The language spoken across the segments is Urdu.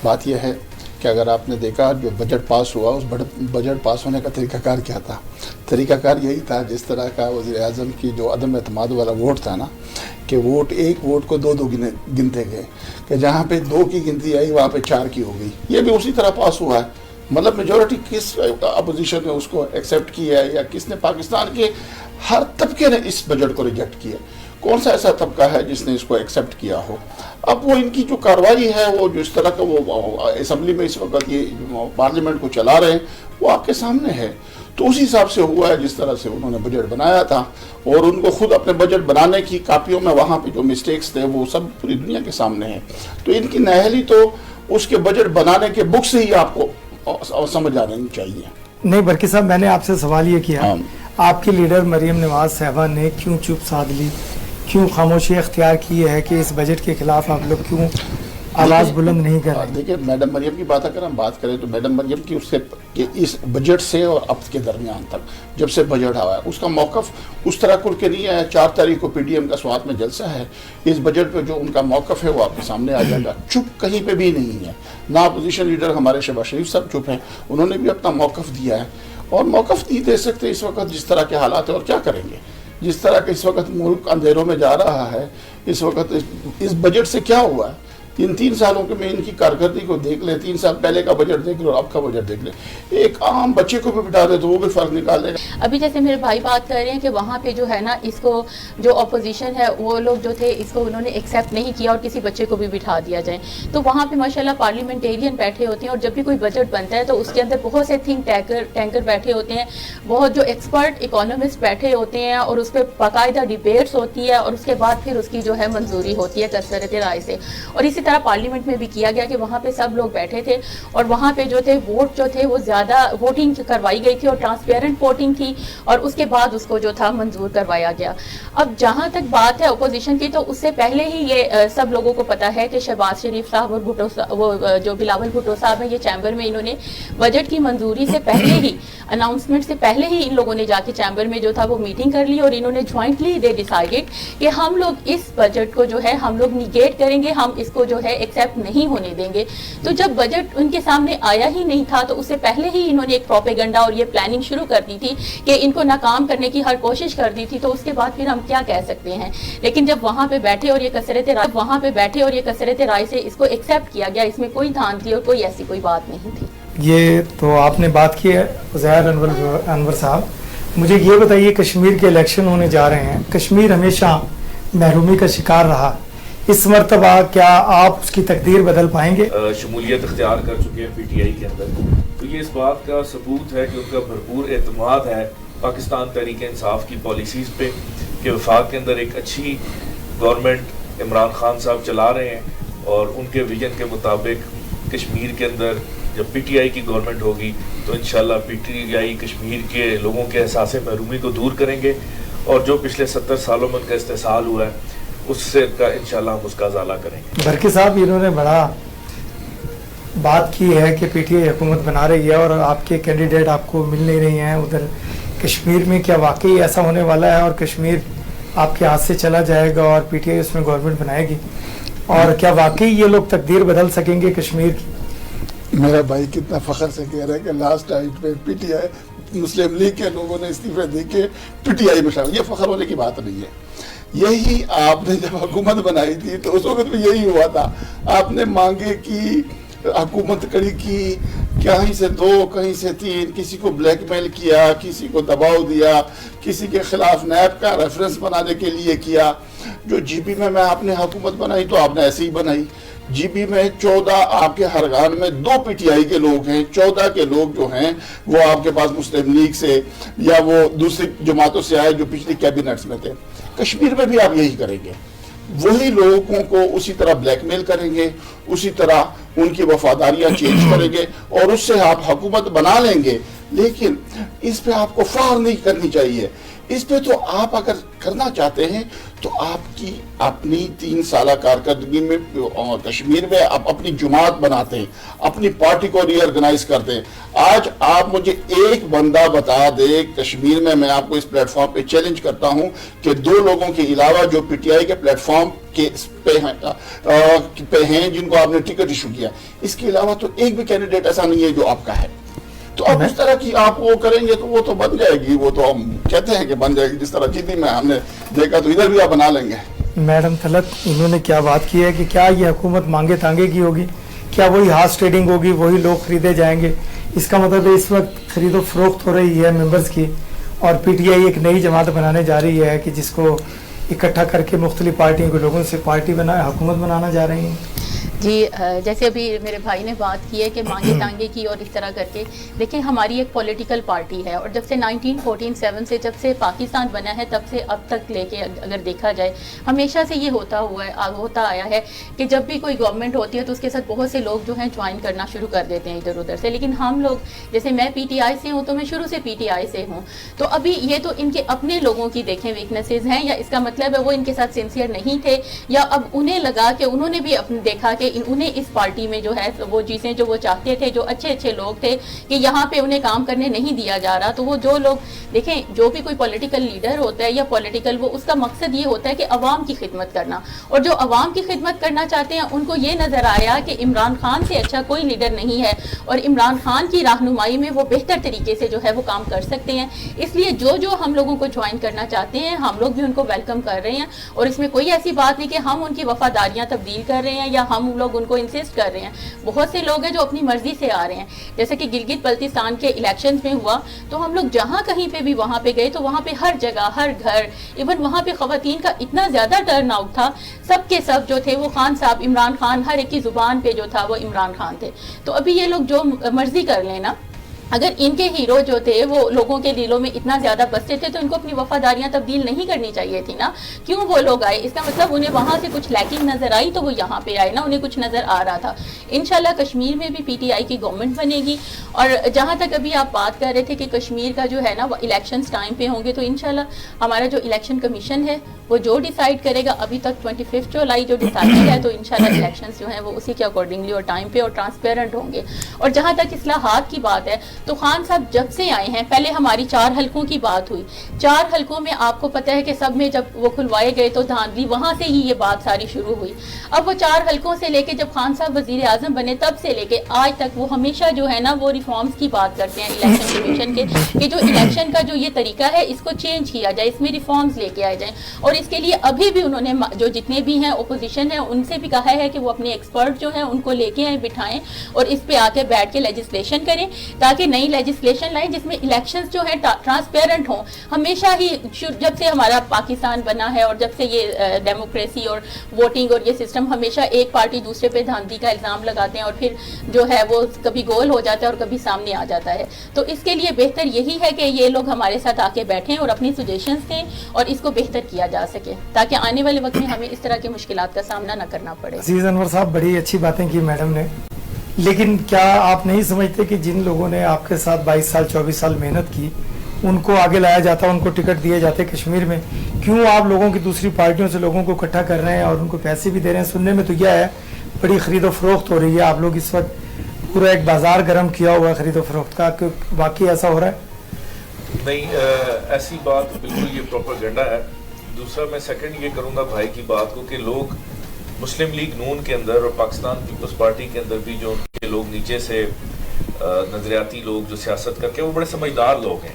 بات یہ ہے کہ اگر آپ نے دیکھا جو بجٹ پاس ہوا اس بجٹ پاس ہونے کا طریقہ کار کیا تھا؟ طریقہ کار یہی تھا جس طرح کا وزیر اعظم کی جو عدم اعتماد والا ووٹ تھا نا، کہ ایک ووٹ کو دو گنتے گئے، کہ جہاں پہ 2 کی گنتی آئی وہاں پہ 4 کی ہو گئی. یہ بھی اسی طرح پاس ہوا ہے. مطلب میجورٹی کس اپوزیشن نے اس کو ایکسیپٹ کیا ہے یا کس نے؟ پاکستان کے ہر طبقے نے اس بجٹ کو ریجیکٹ کیا. کون سا ایسا طبقہ ہے جس نے اس کو ایکسیپٹ کیا ہو؟ اب وہ ان کی جو کارروائی ہے، وہ جو اس طرح کا وہ اسمبلی میں اس وقت یہ پارلیمنٹ کو چلا رہے ہیں، وہ آپ کے سامنے ہے. تو اسی حساب سے ہوا ہے جس طرح سے انہوں نے بجٹ بنایا تھا، اور ان کو خود اپنے بجٹ بنانے کی کاپیوں میں وہاں پہ جو مسٹیکس تھے وہ سب پوری دنیا کے سامنے ہیں. تو ان کی نااہلی تو اس کے بجٹ بنانے کے بک سے ہی آپ کو سمجھ آ رہی چاہیے. نہیں برکی صاحب، میں نے آپ سے سوال یہ کیا، آپ کی لیڈر مریم نواز صاحبہ نے کیوں چپ سادھ لی، کیوں خاموشی اختیار کی ہے کہ اس بجٹ کے خلاف آپ لوگ کیوں آواز بلند نہیں کر رہے؟ دیکھیں، میڈم مریم کی بات اگر ہم بات کریں تو میڈم مریم کی اس بجٹ سے اور اب کے درمیان تک جب سے بجٹ آیا ہے اس کا موقف اس طرح کھل کے نہیں ہے. 4 تاریخ کو پی ڈی ایم کا سوات میں جلسہ ہے، اس بجٹ پہ جو ان کا موقف ہے وہ آپ کے سامنے آ جائے گا. چپ کہیں پہ بھی نہیں ہے. نہ اپوزیشن لیڈر ہمارے شہباز شریف صاحب چپ ہیں، انہوں نے بھی اپنا موقف دیا ہے، اور موقف نہیں دے سکتے اس وقت جس طرح کے حالات ہیں. اور کیا کریں گے جس طرح کہ اس وقت ملک اندھیروں میں جا رہا ہے؟ اس وقت اس بجٹ سے کیا ہوا ہے؟ ان 3 سالوں کے میں ان کی کارکردگی کو دیکھ لیں، 3 سال پہلے کا بجٹ دیکھ لیں اور اب کا بجٹ دیکھ لیں، ایک عام بچے کو بھی بٹھا دے تو وہ بھی فرق نکال دے گا. ابھی جیسے میرے بھائی بات کر رہے ہیں کہ وہاں پہ جو ہے نا، اس کو جو اپوزیشن ہے وہ لوگ جو تھے اس کو انہوں نے ایکسیپٹ نہیں کیا اور کسی بچے کو بھی بٹھا دیا جائے. تو وہاں پہ ماشاءاللہ پارلیمنٹیرین بیٹھے ہوتے ہیں، اور جب بھی کوئی بجٹ بنتا ہے تو اس کے اندر بہت سے تھنک ٹینکر بیٹھے ہوتے ہیں، بہت جو ایکسپرٹ اکانومسٹ بیٹھے ہوتے ہیں، اور اس پہ باقاعدہ ڈیبیٹس ہوتی ہے، اور اس کے بعد پھر اس کی جو ہے منظوری ہوتی ہے کثرت رائے سے. اور اسی طرح پارلیمنٹ میں بھی کیا گیا کہ وہاں پہ سب لوگ بیٹھے تھے، اور وہاں پہ جو تھے ووٹ جو تھے وہ زیادہ ووٹنگ کروائی گئی تھی اور ٹرانسپیرنٹ ووٹنگ تھی، اور اس کے بعد اس کو جو تھا منظور کروایا گیا. اب جہاں تک بات ہے اپوزیشن کی، تو اس سے پہلے ہی یہ سب لوگوں کو پتا ہے کہ شہباز شریف صاحب اور وہ جو بلاول بھٹو صاحب ہیں، یہ چیمبر میں انہوں نے بجٹ کی منظوری سے پہلے ہی، اناؤنسمنٹ سے پہلے ہی ان لوگوں نے جا کے چیمبر میں جو تھا وہ میٹنگ کر لی، اور انہوں نے جوائنٹلی دے ڈیسائیڈڈ کہ ہم لوگ اس بجٹ کو جو ہے ہم لوگ نیگیٹ کریں گے، ہم اس کو جو ہے ایکسیپٹ نہیں ہونے دیں گے. تو جب بجٹ ان کے سامنے آیا ہی نہیں تھا تو اس سے پہلے ہی انہوں نے ایک پروپیگنڈا اور یہ پلاننگ شروع کر دی تھی کہ ان کو ناکام کرنے کی ہر کوشش کر دی تھی. تو اس کے بعد پھر ہم کیا کہہ سکتے ہیں؟ لیکن جب وہاں پہ بیٹھے اور یہ کثرت رائے سے اس کو ایکسیپٹ کیا گیا، اس میں کوئی دھاندلی اور کوئی ایسی کوئی بات نہیں تھی. یہ تو آپ نے بات کی ہے زہر انور صاحب. مجھے یہ بتائیے، کشمیر کے الیکشن ہونے جا رہے ہیں، کشمیر ہمیشہ محرومی کا شکار رہا، اس مرتبہ کیا آپ اس کی تقدیر بدل پائیں گے؟ شمولیت اختیار کر چکے ہیں پی ٹی آئی کے اندر، تو یہ اس بات کا ثبوت ہے کہ ان کا بھرپور اعتماد ہے پاکستان تحریک انصاف کی پالیسیز پہ، کہ وفاق کے اندر ایک اچھی گورنمنٹ عمران خان صاحب چلا رہے ہیں، اور ان کے ویژن کے مطابق کشمیر کے اندر جب پی ٹی آئی کی گورنمنٹ ہوگی تو انشاءاللہ پی ٹی آئی کشمیر کے لوگوں کے احساس محرومی کو دور کریں گے، اور جو پچھلے 70 سالوں میں ان کا استحصال ہوا ہے اس سے کا انشاءاللہ ہم اس کا ازالہ کریں گے. برکی صاحب، انہوں نے بڑا بات کی ہے کہ پی ٹی آئی حکومت بنا رہی ہے اور آپ کے کینڈیڈیٹ آپ کو مل نہیں رہی ہیں ادھر کشمیر میں. کیا واقعی ایسا ہونے والا ہے اور کشمیر آپ کے ہاتھ سے چلا جائے گا اور پی ٹی آئی اس میں گورنمنٹ بنائے گی؟ اور کیا واقعی یہ لوگ تقدیر بدل سکیں گے کشمیر کی؟ میرا بھائی کتنا فخر سے کہہ رہا ہے کہ لاسٹ ٹائم پہ P T I Muslim league کے لوگوں نے استعفے دے کے پی ٹی آئی میں شامل. یہ فخر ہونے کی بات نہیں ہے. یہی آپ نے جب حکومت بنائی تھی تو اس وقت بھی یہی ہوا تھا. آپ نے مانگے کی حکومت کڑی کی، کہیں سے 2 کہیں سے 3، کسی کو بلیک میل کیا، کسی کو دباؤ دیا، کسی کے خلاف نیب کا ریفرنس بنانے کے لیے کیا. جو جی پی میں آپ نے حکومت بنائی تو آپ نے ایسے ہی بنائی. جی پی میں 14 آپ کے ہرگان میں 2 پی ٹی آئی کے لوگ ہیں، 14 کے لوگ جو ہیں وہ آپ کے پاس مسلم لیگ سے یا وہ دوسری جماعتوں سے آئے جو پچھلی کیبنٹس میں تھے. کشمیر میں بھی آپ یہی کریں گے، وہی لوگوں کو اسی طرح بلیک میل کریں گے، اسی طرح ان کی وفاداریاں چینج کریں گے اور اس سے آپ حکومت بنا لیں گے. لیکن اس پہ آپ کو فخر نہیں کرنی چاہیے. اس پہ تو آپ اگر کرنا چاہتے ہیں تو آپ کی اپنی 3 سالہ کارکردگی میں کشمیر میں آپ اپنی جماعت بناتے ہیں, اپنی پارٹی کو ری آرگنائز کرتے ہیں. آج آپ مجھے ایک بندہ بتا دے کشمیر میں آپ کو اس پلیٹ فارم پہ چیلنج کرتا ہوں کہ 2 لوگوں کے علاوہ جو پی ٹی آئی کے پلیٹ فارم پہ ہیں جن کو آپ نے ٹکٹ ایشو کیا, اس کے علاوہ تو ایک بھی کینڈیڈیٹ ایسا نہیں ہے جو آپ کا ہے. تو اب اس طرح کی آپ وہ کریں گے تو وہ تو بن جائے گی, وہ تو ہم کہتے ہیں کہ بن جائے گی. جس طرح چیتی میں ہم نے دیکھا تو ادھر بھی آپ بنا لیں گے. میڈم طلعت انہوں نے کیا بات کی ہے کہ کیا یہ حکومت مانگے تانگے کی ہوگی, کیا وہی ہارس ٹریڈنگ ہوگی, وہی لوگ خریدے جائیں گے؟ اس کا مطلب ہے اس وقت خرید و فروخت ہو رہی ہے ممبرز کی, اور پی ٹی آئی ایک نئی جماعت بنانے جا رہی ہے کہ جس کو اکٹھا کر کے مختلف پارٹیوں کے لوگوں سے پارٹی حکومت بنانا جا رہی ہیں. جی جیسے ابھی میرے بھائی نے بات کی ہے کہ مانگے تانگے کی اور اس طرح کر کے, دیکھیں ہماری ایک پولیٹیکل پارٹی ہے, اور جب سے 1947 سے جب سے پاکستان بنا ہے تب سے اب تک لے کے اگر دیکھا جائے ہوتا آیا ہے کہ جب بھی کوئی گورنمنٹ ہوتی ہے تو اس کے ساتھ بہت سے لوگ جو ہیں جوائن کرنا شروع کر دیتے ہیں ادھر ادھر سے. لیکن ہم لوگ, جیسے میں پی ٹی آئی سے ہوں تو میں شروع سے پی ٹی آئی سے ہوں, تو ابھی یہ تو ان کے اپنے لوگوں کی دیکھیں ویکنیسز ہیں, یا اس کا مطلب ہے وہ ان کے ساتھ سنسیئر نہیں تھے, یا اب انہیں لگا کہ انہوں نے بھی دیکھا کہ انہیں اس پارٹی میں جو ہے وہ چیزیں جو وہ چاہتے تھے, جو اچھے اچھے لوگ تھے کہ یہاں پہ انہیں کام کرنے نہیں دیا جا رہا, تو وہ جو لوگ دیکھیں جو بھی کوئی پولیٹیکل لیڈر ہوتا ہے یا پولیٹیکل, وہ اس کا مقصد یہ ہوتا ہے کہ عوام کی خدمت کرنا, اور جو عوام کی خدمت کرنا چاہتے ہیں ان کو یہ نظر آیا کہ عمران خان سے اچھا کوئی لیڈر نہیں ہے, اور عمران خان کی رہنمائی میں وہ بہتر طریقے سے جو ہے وہ کام کر سکتے ہیں. اس لیے جو ہم لوگوں کو جوائن کرنا چاہتے ہیں ہم لوگ بھی ان کو ویلکم کر رہے ہیں, اور اس میں کوئی ایسی بات نہیں کہ ہم ان کی وفاداریاں تبدیل کر رہے ہیں یا ہم لوگ ان کو انسسٹ کر رہے ہیں. بہت سے لوگ ہیں جو اپنی مرضی سے آ رہے ہیں, جیسے کہ گلگت بلتستان کے الیکشنز میں ہوا تو ہم لوگ جہاں کہیں پہ بھی وہاں پہ گئے تو وہاں پہ ہر جگہ ہر گھر, ایون وہاں پہ خواتین کا اتنا زیادہ ٹرن آؤٹ تھا, سب کے سب جو تھے وہ خان صاحب, عمران خان, ہر ایک کی زبان پہ جو تھا وہ عمران خان تھے. تو ابھی یہ لوگ جو مرضی کر لینا, اگر ان کے ہیرو جو تھے وہ لوگوں کے دلوں میں اتنا زیادہ بستے تھے تو ان کو اپنی وفاداریاں تبدیل نہیں کرنی چاہیے تھی نا. کیوں وہ لوگ آئے؟ اس کا مطلب انہیں وہاں سے کچھ لیکنگ نظر آئی تو وہ یہاں پہ آئے نا, انہیں کچھ نظر آ رہا تھا. انشاءاللہ کشمیر میں بھی پی ٹی آئی کی گورنمنٹ بنے گی, اور جہاں تک ابھی آپ بات کر رہے تھے کہ کشمیر کا جو ہے نا وہ الیکشنز ٹائم پہ ہوں گے, تو انشاءاللہ ہمارا جو الیکشن کمیشن ہے وہ جو ڈیسائیڈ کرے گا, ابھی تک 25 جولائی جو ڈیسائیڈ ہے, تو انشاءاللہ الیکشنز جو ہیں وہ اسی کے اکارڈنگلی اور ٹائم پہ اور ٹرانسپیرنٹ ہوں گے. اور جہاں تک اصلاحات کی بات ہے تو خان صاحب جب سے آئے ہیں, پہلے ہماری 4 حلقوں کی بات ہوئی, 4 حلقوں میں آپ کو پتہ ہے کہ سب میں جب وہ کھلوائے گئے تو دھاندلی وہاں سے ہی یہ بات ساری شروع ہوئی. اب وہ 4 حلقوں سے لے کے جب خان صاحب وزیر اعظم بنے تب سے لے کے آج تک وہ ہمیشہ جو ہے نا وہ ریفارمز کی بات کرتے ہیں الیکشن کمیشن کے, کہ جو الیکشن کا جو یہ طریقہ ہے اس کو چینج کیا جائے, اس میں ریفارمز لے کے آئے جائیں. اور اس کے لیے ابھی بھی انہوں نے جو جتنے بھی ہیں اپوزیشن ہیں ان سے بھی کہا ہے کہ وہ اپنے ایکسپرٹ جو ہیں ان کو لے کے آئیں, بٹھائیں, اور اس پہ آ کے بیٹھ کے لیجسلیشن کریں, تاکہ نئی لیجسلیشن لائیں جس میں الیکشنز جو ہیں ٹرانسپیرنٹ ہوں. ہمیشہ ہی جب سے ہمارا پاکستان بنا ہے اور جب سے یہ ڈیموکریسی اور ووٹنگ اور یہ سسٹم, ہمیشہ ایک پارٹی دوسرے پہ دھاندلی کا الزام لگاتے ہیں اور پھر جو ہے وہ کبھی گول ہو جاتا ہے اور کبھی سامنے آ جاتا ہے. تو اس کے لیے بہتر یہی ہے کہ یہ لوگ ہمارے ساتھ آ کے بیٹھیں اور اپنی سجیشنز دیں اور اس کو بہتر کیا جا سکے, تاکہ آنے والے وقت میں ہمیں اس طرح کے مشکلات کا سامنا نہ کرنا پڑے. عزیز انور صاحب بڑی اچھی باتیں کی میڈم نے, لیکن کیا آپ نہیں سمجھتے کہ جن لوگوں نے آپ کے ساتھ 22 سال 24 سال محنت کی ان کو آگے لایا جاتا, ان کو ٹکٹ دیے جاتے کشمیر میں, کیوں آپ لوگوں کی دوسری پارٹیوں سے لوگوں کو اکٹھا کر رہے ہیں اور ان کو پیسے بھی دے رہے ہیں؟ سننے میں تو یہ ہے بڑی خرید و فروخت ہو رہی ہے, آپ لوگ اس وقت پورا ایک بازار گرم کیا ہوا ہے خرید و فروخت کا, کہ واقعی ایسا ہو رہا ہے؟ نہیں, ایسی بات بالکل یہ پروپیگنڈا ہے. دوسرا میں سیکنڈ یہ کروں گا بھائی کی بات کو کہ لوگ مسلم لیگ نون کے اندر اور پاکستان پیپلز پارٹی کے اندر بھی جو ان کے لوگ نیچے سے نظریاتی لوگ جو سیاست کر کے, وہ بڑے سمجھدار لوگ ہیں.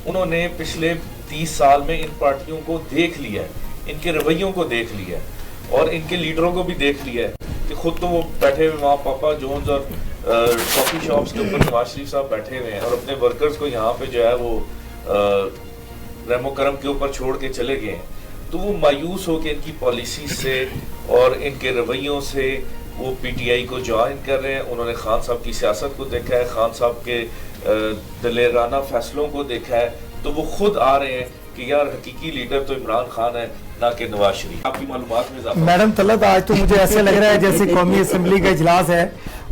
انہوں نے پچھلے 30 سال میں ان پارٹیوں کو دیکھ لیا ہے, ان کے رویوں کو دیکھ لیا ہے, اور ان کے لیڈروں کو بھی دیکھ لیا ہے کہ خود تو وہ بیٹھے ہوئے وہاں پاپا جونز اور کافی شاپس کے اوپر نواز شریف صاحب بیٹھے ہوئے ہیں, اور اپنے ورکرز کو یہاں پہ جو ہے وہ رحم و کرم کے اوپر چھوڑ کے چلے گئے ہیں. تو وہ مایوس ہو کے ان کی پالیسی سے اور ان کے رویوں سے وہ پی ٹی آئی کو جوائن کر رہے ہیں. انہوں نے خان صاحب کی سیاست کو دیکھا ہے, خان صاحب کے دلیرانہ فیصلوں کو دیکھا ہے, تو وہ خود آ رہے ہیں کہ یار حقیقی لیڈر تو عمران خان ہے نہ کہ نواز شریف. آپ کی معلومات میں میڈم طلعت, آج تو مجھے ایسے لگ رہا ہے جیسے قومی اسمبلی کا اجلاس ہے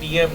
PM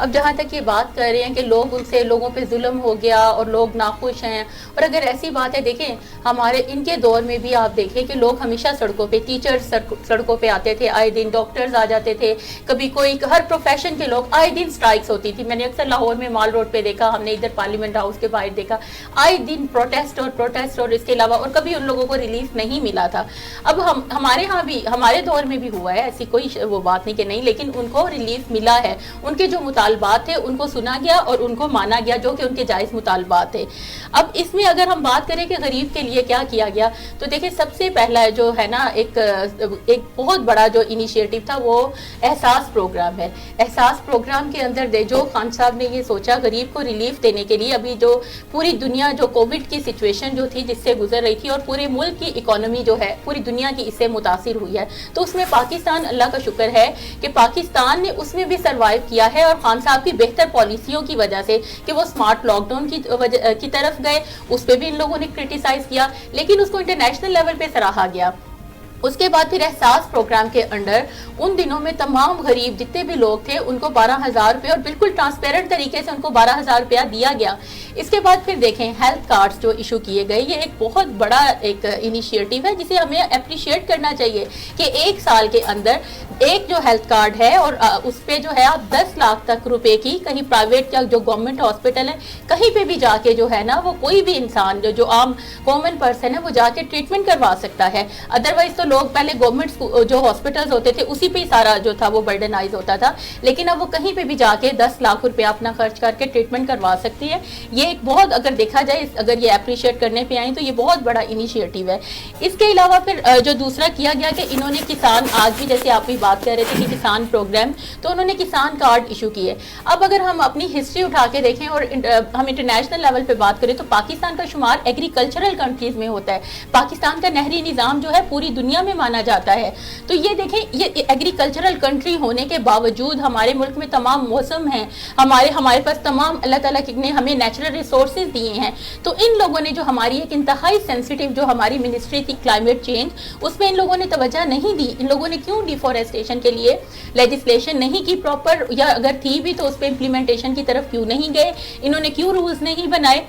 اب جہاں تک یہ بات کر رہے ہیں کہ لوگوں پہ ظلم ہو گیا اور لوگ ناخوش ہیں، اور اگر ایسی بات ہے دیکھیں ہمارے ان کے دور میں بھی آپ دیکھیں کہ لوگ ہمیشہ سڑکوں پہ، ٹیچرز سڑکوں پہ آتے تھے، آئے دن ڈاکٹرز آ جاتے تھے، کبھی کوئی ہر پروفیشن کے لوگ، آئے دن سٹرائکس ہوتی تھی. میں نے اکثر لاہور میں مال روڈ پہ دیکھا، ہم نے ادھر پارلیمنٹ ہاؤس کے باہر دیکھا، آئے دن پروٹیسٹ اور اس کے علاوہ، اور کبھی ان لوگوں کو ریلیف نہیں ملا تھا. اب ہمارے ہاں بھی، ہمارے دور میں بھی ہوا ہے، ایسی کوئی وہ بات نہیں کہ نہیں، لیکن ان کو ریلیف ملا ہے. ان کے جو مطالبات تھے ان کو سنا گیا اور ان کو مانا گیا، جو کہ ان کے جائز مطالبات تھے. اب اس میں اگر ہم بات کریں کہ غریب کے لیے کیا کیا گیا، تو دیکھیں سب سے پہلا جو ہے نا ایک بہت بڑا جو انیشیٹو تھا وہ احساس پروگرام ہے. احساس پروگرام کے اندر جو خان صاحب نے یہ سوچا غریب کو ریلیف دینے کے لیے، ابھی جو پوری دنیا جو کووڈ کی سچویشن جو تھی جس سے گزر رہی تھی، اور پورے ملک کی اکانومی جو ہے پوری دنیا کی اس سے متاثر ہوئی ہے، تو اس میں پاکستان، اللہ کا شکر ہے کہ پاکستان نے اس میں بھی سروائیو کیا ہے. اور خان صاحب کی بہتر پالیسیوں کی وجہ سے کہ وہ اسمارٹ لاک ڈاؤن کی طرف گئے، اس پہ بھی ان لوگوں نے کرٹیسائز کیا، لیکن اس کو انٹرنیشنل لیول پہ سراہا گیا. اس کے بعد پھر احساس پروگرام کے انڈر ان دنوں میں تمام غریب جتنے بھی لوگ تھے ان کو 12,000 روپے، اور بالکل ٹرانسپیرنٹ طریقے سے ان کو 12,000 روپیہ دیا گیا. اس کے بعد پھر دیکھیں ہیلتھ کارڈز جو ایشو کیے گئے، یہ ایک بہت بڑا ایک انیشیٹو ہے جسے ہمیں اپریشیٹ کرنا چاہیے کہ ایک سال کے اندر ایک جو ہیلتھ کارڈ ہے اور اس پہ جو ہے آپ 10 لاکھ تک روپے کی کہیں پرائیویٹ یا جو گورنمنٹ ہاسپٹل ہے کہیں پہ بھی جا کے جو ہے نا وہ کوئی بھی انسان جو عام کامن پرسن ہے وہ جا کے ٹریٹمنٹ کروا سکتا ہے. ادروائز تو لوگ پہلے گورنمنٹ جو ہاسپٹلز ہوتے تھے اسی پہ ہی سارا جو تھا وہ برڈنائز ہوتا تھا، لیکن اب وہ کہیں پہ بھی جا کے 10 لاکھ روپے اپنا خرچ کر کے ٹریٹمنٹ کروا سکتی ہے. یہ ایک بہت، اگر دیکھا جائے اگر یہ اپریشیٹ کرنے پہ آئیں تو یہ بہت بڑا انیشیٹو ہے. اس کے علاوہ پھر جو دوسرا کیا گیا کہ انہوں نے کسان، آج بھی جیسے آپ بھی بات کر رہے تھے کہ کسان پروگرام، تو انہوں نے کسان کارڈ ایشو کیے. اب اگر ہم اپنی ہسٹری اٹھا کے دیکھیں اور ہم انٹرنیشنل لیول پہ بات کریں تو پاکستان کا شمار ایگریکلچرل کنٹریز میں ہوتا ہے. پاکستان کا نہری نظام جو ہے پوری دنیا میں مانا جاتا ہے. تو یہ دیکھیں یہ ایگریکلچرل کنٹری ہونے کے باوجود ہمارے ملک میں تمام موسم ہیں، ہمارے پاس تمام اللہ تعالیٰ نے ہمیں نیچرل ریسورسز دیے ہیں. تو ان لوگوں نے جو ہماری ایک انتہائی سینسیٹیو جو ہماری منسٹری تھی کلائمیٹ چینج، اس میں ان لوگوں نے توجہ نہیں دی. ان لوگوں نے کیوں ڈیفورسٹیشن کے لیے لیجسلیشن نہیں کی پراپر، یا اگر تھی بھی تو اس پہ امپلیمنٹیشن کی طرف کیوں نہیں گئے، انہوں نے کیوں رولز نہیں بنائے،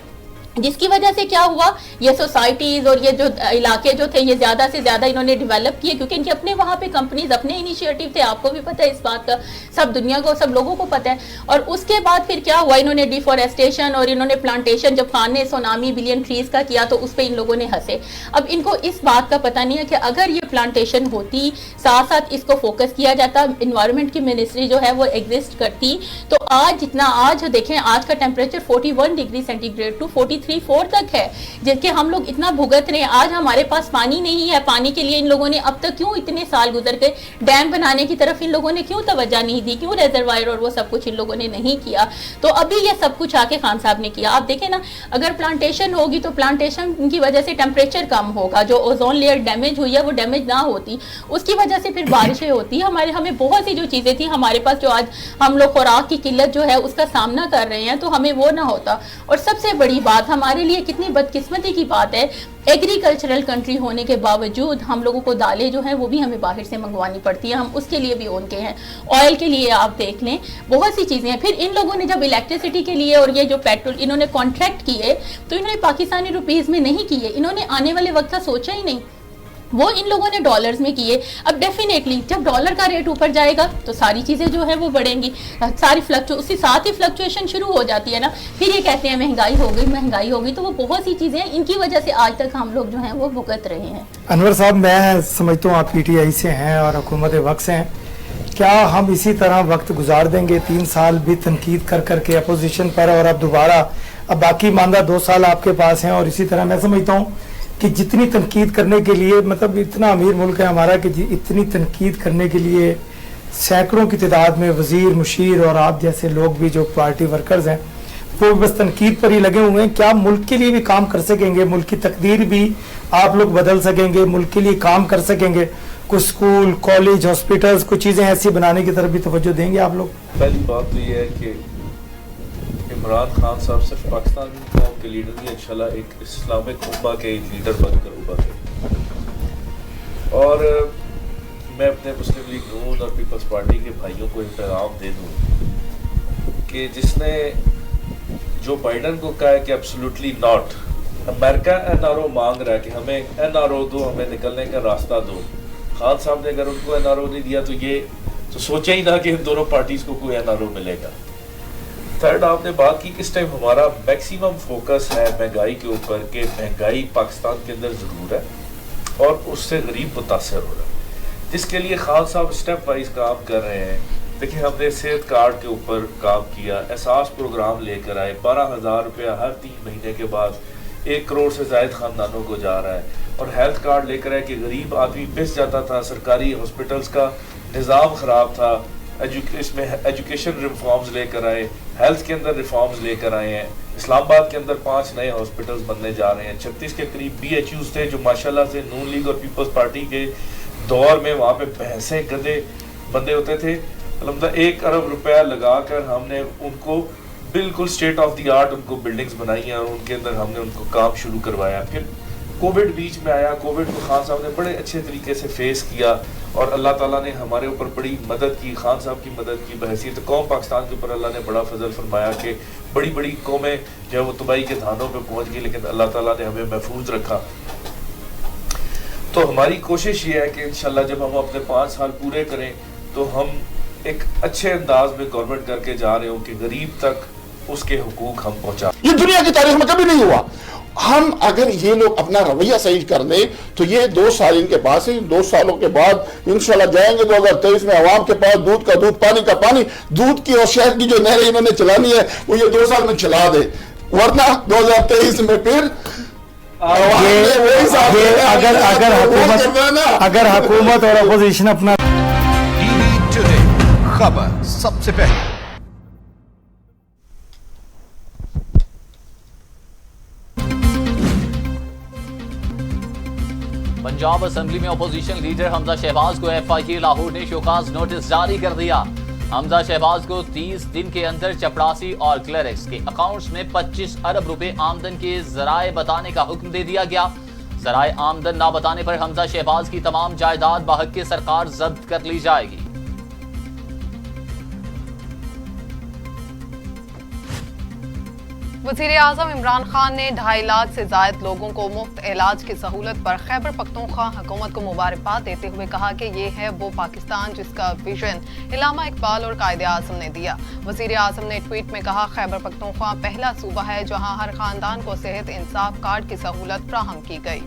جس کی وجہ سے کیا ہوا، یہ سوسائٹیز اور یہ جو علاقے جو تھے یہ زیادہ سے زیادہ انہوں نے ڈیولپ کیے، کیونکہ ان کے اپنے وہاں پہ کمپنیز، اپنے انیشیٹو تھے. آپ کو بھی پتہ ہے اس بات کا، سب دنیا کو، سب لوگوں کو پتہ ہے. اور اس کے بعد پھر کیا ہوا، انہوں نے ڈیفورسٹیشن اور انہوں نے پلانٹیشن، جب خان نے سونامی بلین ٹریز کا کیا تو اس پہ ان لوگوں نے ہنسے. اب ان کو اس بات کا پتہ نہیں ہے کہ اگر یہ پلانٹیشن ہوتی، ساتھ ساتھ اس کو فوکس کیا جاتا، انوائرمنٹ کی منسٹری جو ہے وہ ایگزسٹ کرتی، تو آج جتنا آج دیکھیں آج کا temperature 41 degree centigrade to 43 تک ہے، جس کے ہم لوگ اتنا بھگت رہے ہیں. آج ہمارے پاس پانی نہیں ہے، پانی کے لیے ان لوگوں نے اب تک کیوں اتنے سال گزر گئے، ڈیم بنانے کی طرف ان لوگوں نے کیوں توجہ نہیں دی، کیوں ریزروائر اور وہ سب کچھ ان لوگوں نے نہیں کیا. تو ابھی یہ سب کچھ آ کے خان صاحب نے کیا. آپ دیکھیں نا، اگر پلانٹیشن ہوگی تو پلانٹیشن کی وجہ سے ٹیمپریچر کم ہوگا، جو اوزون لیئر ڈیمیج ہوئی ہے وہ ڈیمیج نہ ہوتی، اس کی وجہ سے پھر بارشیں ہوتی. ہمیں بہت سی جو چیزیں تھیں ہمارے پاس، جو آج ہم لوگ خوراک کی قلت جو ہے اس کا سامنا کر رہے ہیں، تو ہمیں وہ نہ ہوتا. اور سب سے بڑی بات ہمارے لیے کتنی بدقسمتی کی بات ہے، ایگریکلچرل کنٹری ہونے کے باوجود ہم لوگوں کو دالیں جو ہیں وہ بھی ہمیں باہر سے منگوانی پڑتی ہیں. ہم اس کے لیے بھی اون کے ہیں، آئل کے لیے آپ دیکھ لیں، بہت سی چیزیں ہیں. پھر ان لوگوں نے جب الیکٹریسٹی کے لیے اور یہ جو پیٹرول انہوں نے کانٹریکٹ کیے تو انہوں نے پاکستانی روپیز میں نہیں کیے، انہوں نے آنے والے وقت کا سوچا ہی نہیں، وہ ان لوگوں نے ڈالرز میں کیے. اب ڈیفینیٹلی جب ڈالر کا ریٹ اوپر جائے گا تو ساری چیزیں جو ہے وہ بڑھیں گی، ساری اس کے ساتھ ہی فلکچویشن شروع ہو جاتی ہے نا. پھر یہ کہتے ہیں مہنگائی ہو گئی، تو وہ بہت سی چیزیں ان کی وجہ سے آج تک ہم لوگ جو ہیں وہ بھگت رہے ہیں. انور صاحب، میں سمجھتا ہوں آپ پی ٹی آئی سے ہیں اور حکومت وقت سے ہیں، کیا ہم اسی طرح وقت گزار دیں گے 3 سال بھی تنقید کر کے اپوزیشن پر، اور اب دوبارہ اب باقی ماندہ 2 سال آپ کے پاس ہیں، اور اسی طرح میں سمجھتا ہوں کہ جتنی تنقید کرنے کے لیے، مطلب اتنا امیر ملک ہے ہمارا کہ اتنی تنقید کرنے کے لیے سینکڑوں کی تعداد میں وزیر، مشیر اور آپ جیسے لوگ بھی جو پارٹی ورکرز ہیں وہ بس تنقید پر ہی لگے ہوئے ہیں. کیا ملک کے لیے بھی کام کر سکیں گے؟ ملک کی تقدیر بھی آپ لوگ بدل سکیں گے؟ ملک کے لیے کام کر سکیں گے؟ کچھ اسکول، کالج، ہاسپٹلز، کچھ چیزیں ایسی بنانے کی طرف بھی توجہ دیں گے آپ لوگ؟ پہلی بات تو یہ ہے کہ عمران خان صاحب صرف پاکستان قوم کے لیڈر نہیں، انشاءاللہ ایک اسلامک امہ کے لیڈر بن کر ابھرے. اور میں اپنے مسلم لیگ نون اور پیپلز پارٹی کے بھائیوں کو ایک پیغام دے دوں کہ جس نے جو بائیڈن کو کہا ہے کہ ایبسولوٹلی ناٹ، امریکہ NRO مانگ رہا ہے کہ ہمیں NRO دو، ہمیں نکلنے کا راستہ دو. خان صاحب نے اگر ان کو NRO نہیں دیا تو یہ تو سوچا ہی نہ کہ ان دونوں پارٹیز کو کوئی NRO ملے گا. تھرڈ آپ نے بات کی اس ٹائم ہمارا میکسیمم فوکس ہے مہنگائی کے اوپر کہ مہنگائی پاکستان کے اندر ضرور ہے اور اس سے غریب متاثر ہو رہا ہے، جس کے لیے خان صاحب اسٹیپ وائز کام کر رہے ہیں. دیکھیں ہم نے صحت کارڈ کے اوپر کام کیا، احساس پروگرام لے کر آئے، 12,000 روپیہ ہر 3 مہینے کے بعد 1 کروڑ سے زائد خاندانوں کو جا رہا ہے. اور ہیلتھ کارڈ لے کر آئے کہ غریب آدمی پس جاتا تھا، سرکاری ہاسپٹلس کا نظام خراب تھا، اس میں ایجوکیشن ریفارمز لے کر آئے، ہیلتھ کے اندر ریفارمز لے کر آئے ہیں. اسلام آباد کے اندر 5 نئے ہاسپٹلز بننے جا رہے ہیں. 36 کے قریب BHUs تھے جو ماشاءاللہ سے نون لیگ اور پیپلز پارٹی کے دور میں وہاں پہ بھینسیں گدے بندے ہوتے تھے. الحمدہ 1 ارب روپیہ لگا کر ہم نے ان کو بالکل اسٹیٹ آف دی آرٹ ان کو بلڈنگز بنائی ہیں اور ان کے اندر ہم نے ان کو کام شروع کروایا. پھر کووڈ بیچ میں آیا، کووڈ کو خان صاحب نے بڑے اچھے طریقے سے فیس کیا اور اللہ تعالیٰ نے ہمارے اوپر بڑی مدد کی. خان صاحب کی مدد کی بحیثیت قوم پاکستان کے اوپر اللہ نے بڑا فضل فرمایا کہ بڑی بڑی قومیں جو ہے وہ تباہی کے دھانوں پہ پہنچ گئی، لیکن اللہ تعالیٰ نے ہمیں محفوظ رکھا. تو ہماری کوشش یہ ہے کہ انشاءاللہ جب ہم اپنے 5 سال پورے کریں تو ہم ایک اچھے انداز میں گورنمنٹ کر کے جا رہے ہوں کہ غریب تک اس کے حقوق ہم پہنچا. یہ دنیا کی تاریخ میں کبھی نہیں ہوا. ہم اگر یہ لوگ اپنا رویہ صحیح کر دیں تو یہ 2 سال ان کے پاس ہے. 2 سالوں کے بعد انشاءاللہ جائیں گے 2023 میں عوام کے پاس دودھ کا دودھ، پانی کا پانی، دودھ کی اور شہد کی جو نہریں انہوں نے چلانی ہے وہ یہ 2 سال میں چلا دے، ورنہ 2023 میں پھر اگر حکومت اور اپوزیشن اپنا ٹی وی ٹوڈے خبر سب سے پہلے. پنجاب اسمبلی میں اپوزیشن لیڈر حمزہ شہباز کو FIA لاہور نے شوکاز نوٹس جاری کر دیا. حمزہ شہباز کو 30 دن کے اندر چپڑاسی اور کلرکس کے اکاؤنٹس میں 25 ارب روپے آمدن کے ذرائع بتانے کا حکم دے دیا گیا. ذرائع آمدن نہ بتانے پر حمزہ شہباز کی تمام جائیداد بحق سرکار ضبط کر لی جائے گی. وزیر اعظم عمران خان نے 2.5 لاکھ سے زائد لوگوں کو مفت علاج کی سہولت پر خیبر پختونخوا حکومت کو مبارکباد دیتے ہوئے کہا کہ یہ ہے وہ پاکستان جس کا ویژن علامہ اقبال اور قائد اعظم نے دیا. وزیر اعظم نے ٹویٹ میں کہا خیبر پختونخوا پہلا صوبہ ہے جہاں ہر خاندان کو صحت انصاف کارڈ کی سہولت فراہم کی گئی.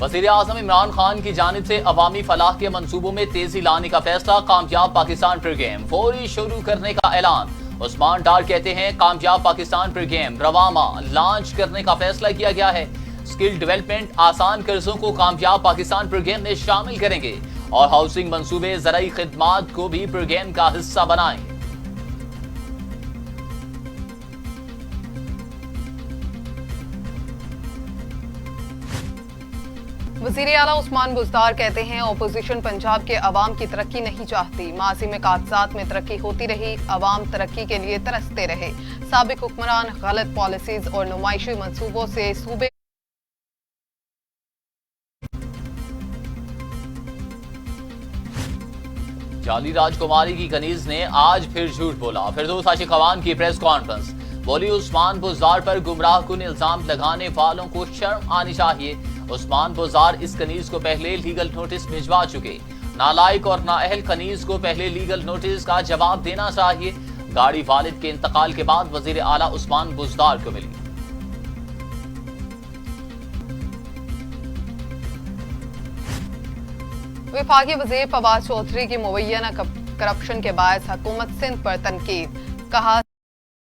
وزیر اعظم عمران خان کی جانب سے عوامی فلاح کے منصوبوں میں تیزی لانے کا فیصلہ. کامیاب پاکستان پروگرام فوری شروع کرنے کا اعلان. عثمان ڈار کہتے ہیں کامیاب پاکستان پروگرام رواں لانچ کرنے کا فیصلہ کیا گیا ہے. اسکل ڈیولپمنٹ آسان قرضوں کو کامیاب پاکستان پروگرام میں شامل کریں گے اور ہاؤسنگ منصوبے زرعی خدمات کو بھی پروگرام کا حصہ بنائیں گے. وزیر اعلیٰ عثمان بزدار کہتے ہیں اپوزیشن پنجاب کے عوام کی ترقی نہیں چاہتی. ماضی میں کاغذات میں ترقی ہوتی رہی، عوام ترقی کے لیے ترستے رہے. سابق حکمران غلط پالیسیز اور نمائشی منصوبوں سے صوبے جعلی راج کماری کی کنیز نے آج پھر جھوٹ بولا. فردوس عاشق خوان کی پریس کانفرنس. بولی عثمان بزدار پر گمراہ کن الزام لگانے والوں کو شرم آنی چاہیے. عثمان بزدار اس کنیز کو پہلے لیگل نوٹس بھجوا چکے. نالائق اور نااہل کنیز کو پہلے لیگل نوٹس کا جواب دینا چاہیے. گاڑی والد کے انتقال کے بعد وزیر اعلیٰ عثمان بزدار کو ملی. وفاقی وزیر فواد چودھری کی مبینہ کرپشن کے باعث حکومت سندھ پر تنقید. کہا